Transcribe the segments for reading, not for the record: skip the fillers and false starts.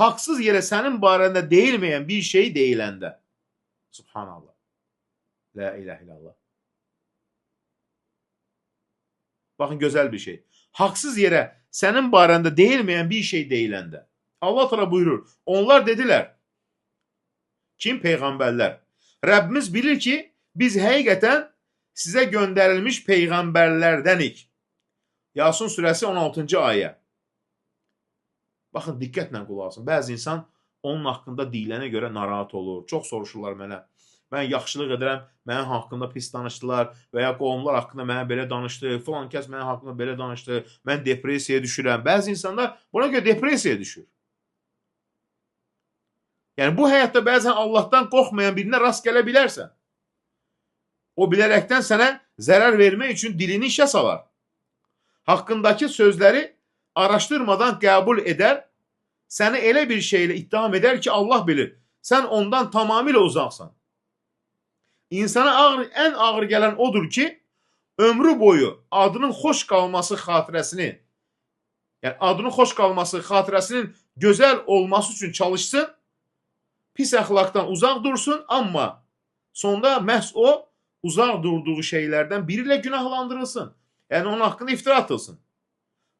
haqsız yerə sənin barəndə deyilməyən bir şey deyiləndə. Subhanallah. La ilahe illallah. Baxın, gözəl bir şey. Haqsız yerə sənin barəndə deyilməyən bir şey deyiləndə. Allah Teala buyurur. Onlar dedilər. Kim? Peyğəmbərlər. Rəbbimiz bilir ki, biz həqiqətən sizə göndərilmiş peyğəmbərlərdənik. Yasin surəsi 16-cı ayə. Baxın, diqqətlə qulaq asın. Bəzi insan onun haqqında deyilənə görə narahat olur. Çox soruşurlar mənə. Mən yaxşılıq edirəm, mənim haqqında pis danışdılar və ya qovumlar haqqında mənə belə danışdı, filan kəs mənim haqqında belə danışdı, mən depressiyaya düşürəm. Bəzi insanlar buna görə depressiyaya düşür. Yəni, bu həyatda bəzən Allahdan qorxmayan birinə rast gələ bilərsən. O bilərəkdən sənə zərər vermək üçün dilini işə salar. Haqqındakı sözləri araşdırmadan qəbul edər, səni elə bir şeylə ittiham edər ki, Allah bilir, sən ondan tamamilə uzaqsan. İnsana ən ağır gələn odur ki, ömrü boyu adının xoş qalması xatirəsini, yəni adının xoş qalması xatirəsinin gözəl olması üçün çalışsın, pis əxlaqdan uzaq dursun, amma sonda məhz o uzaq durduğu şeylərdən biri ilə günahlandırılsın. Yəni onun haqqında iftira atılsın.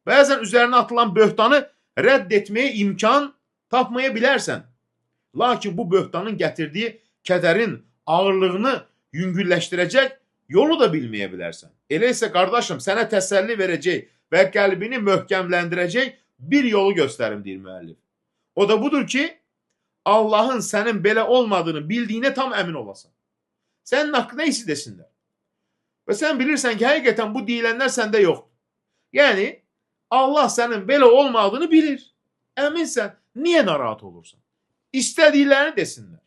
Bəzən üzərinə atılan böhtanı rədd etməyə imkan tapmaya bilərsən. Lakin bu böhtanın gətirdiyi kədərin ağırlığını yüngülləşdirəcək yolu da bilməyə bilərsən. Elə isə qardaşım, sənə təsəlli verəcək və qəlbini möhkəmləndirəcək bir yolu göstərim, deyir müəllif. O da budur ki, Allahın sənin belə olmadığını bildiyinə tam əmin olasan. Sənin haqqında isi desinlər. Və sən bilirsən ki, həqiqətən bu deyilənlər səndə yoxdur. Yəni, Allah sənin belə olmadığını bilir. Əminsən, niyə narahat olursan? İstədiklərini desinlər.